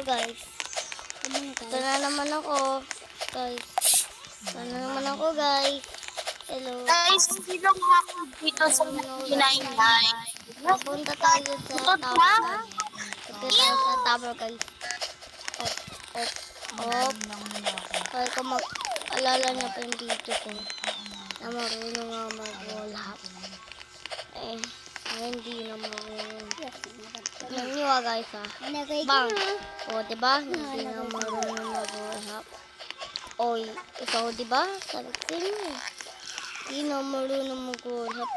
guys. Ito na naman ako. Guys. Ito na naman ako guys. Hello. Guys, dito mga dito sa Hinaynay. Punta tayo sa tower. Punta tayo sa tower guys. Op. Kaya kung mag-alala niya pa yung video ko. Na marunong nga mag-wall hop. Hindi na marunong. Tignan nyo guys Bang. O diba? Hindi na marunong mag-wall hop. Oy, ikaw diba? Sabi ko nyo hindi na marunong mag-wall hop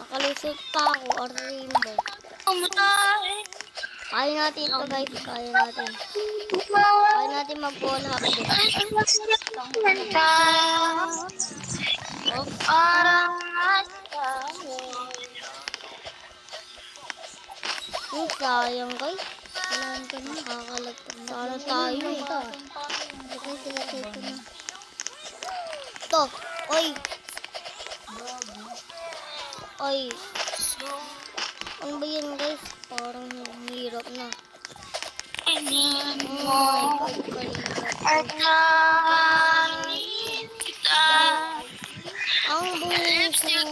nakalusot pa ako. Rainbow. Kaya natin ito guys. Kaya natin. Kaya natin mag-wall hop din. Sayang guys. Kailangan ko na. Nakakalagtag sana tayo Ito. Oy. Oy. Ano ba yan guys? Parang hirap na. Ang buhay ito.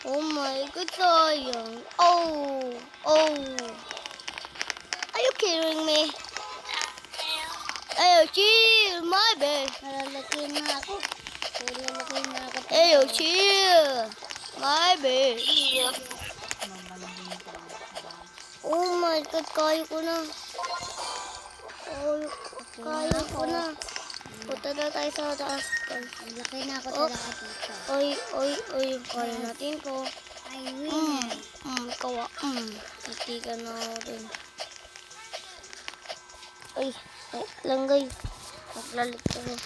Oh my god, sayang. Oh. Are you kidding me? Ayo, chill, my bad. Nalalaki na ako. Ayo, chill, my bad. Oh my god, kaya ko na. Kaya ko na. Punta na tayo sa taas. Laki na ako talaga dito. Oy. Kaya natin ko. I win. Kawa. Hindi ka na rin. Ay, lang guys. Maglalit kami.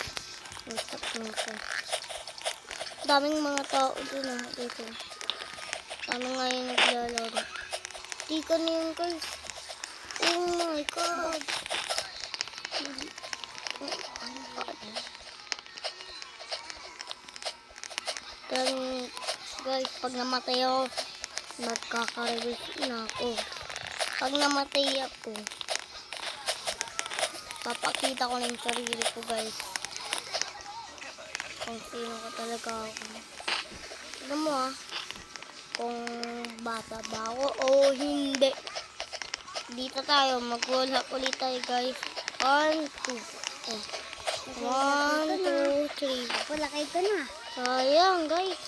Stop nito. Daming mga tao dun dito. Daming nga yung naglalaro. Hindi ka na yun guys. Oh my god. Then, guys, pag namatay ako, magkaka-release na ako. Pag namatay ako, papakita ko na yung sarili ko, guys. Kung sino ko talaga ako. Tignan mo, kung bata ba ako o hindi. Dito tayo, mag-wall hop ulit tayo, guys. 1, 2. 1, 2, 3. Ako, laki ko na. Sayang, guys.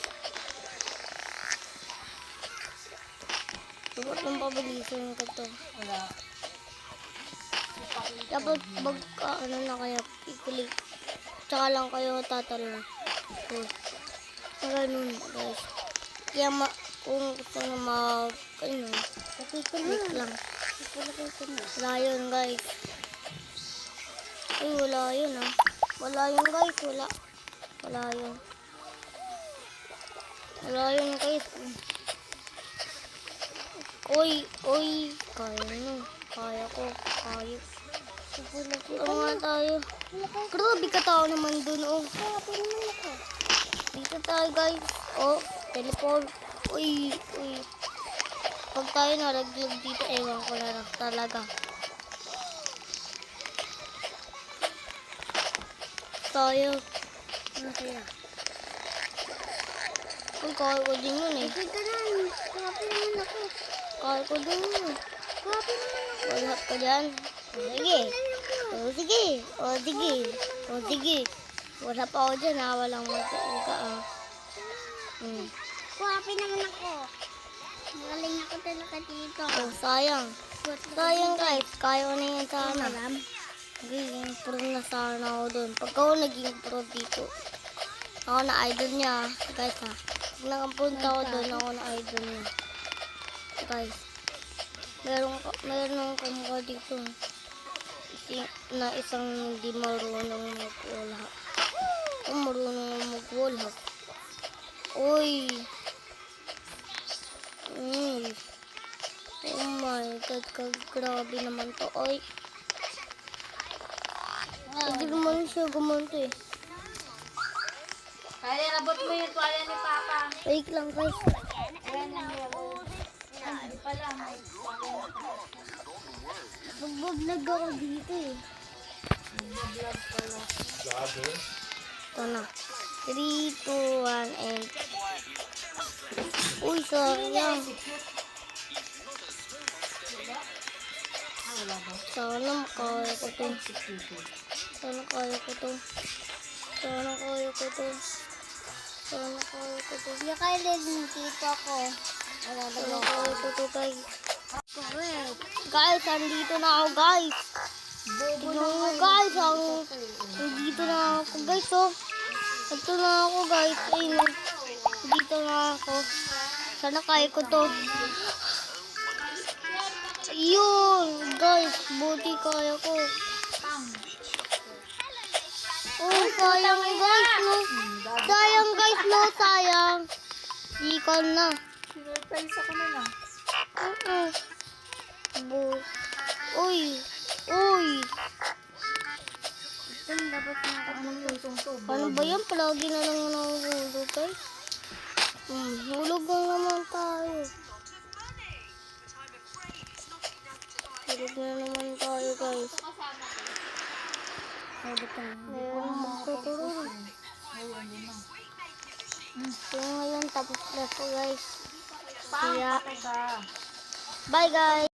Dapat nang pabilisan ko to. Wala. Dapat ano na kaya i-click. Tsaka lang kayo tatalo. Ganun, guys. Kaya kung gusto na click lang. Wala yun, guys. Ay, wala yun, Wala yun, guys. Wala yun. Wala yun, guys. Oy. Kaya ko. Ano nga tayo? Grabe ka tao naman dun, Dito tayo, guys. Teleport. Uy. Pag tayo nalaglag dito, ewan ko na lang talaga. Tayo. Ano kaya? Uy, kaya ko din yun, Laki ka na. Kapi naman ako. Kaya ko din yun. Kapi naman ako. Wala ka dyan. Sige. Wala pa ako dyan, Walang matuga, Kapi naman ako. Magaling ako talaga dito. Sayang. Sayang, guys. Kaya ko na yun sana. Alam? Naging pro na sana ako dun. Pagka ako naging pro dito, ako na idol niya. Guys, Pag nakapunta ako dun, ako na idol niya. Guys. Meron kamukha dito. Isang hindi marunong mag-wall hop. Marunong mag-wall hop. Uy. Oh my god, grabe naman to. Oy. Di naman siya gumanto eh. Kaya nabot mo yung tuwalya ni Papa. Wait lang guys. Ayan yung yellow. Hindi pala. May tuwalya na Papa. Magbablog ako dito eh. Vlog pala. Ito na. 3, 2, 1, and... Uy, sayang. Sana makaya ko to. Sana kaya ko to. Sana kaya ko to. Sana kaya ko to. Hindi kayo din dito ako. Sana kaya ko to guys. Guys, andito na ako guys. Tignan mo guys, andito na ako guys oh. Ito na ako guys. Ayun oh. Dito na ako. Sana kaya ko to. Yun, guys, buti kaya ko. Oh, sayang guys, no. Sayang guys, no, sayang. Ikan na. Sinurprise ako na lang. Uy, uy. Dapat na ako. Anong lusong to? Ano ba yan? Palagi na lang nahuhulog, guys. Hulog na naman tayo. Hulog na naman tayo, guys. Meron magtuturo. So, ngayon, tapos na po, guys. Pang, Kaya, patay ka. bye, guys.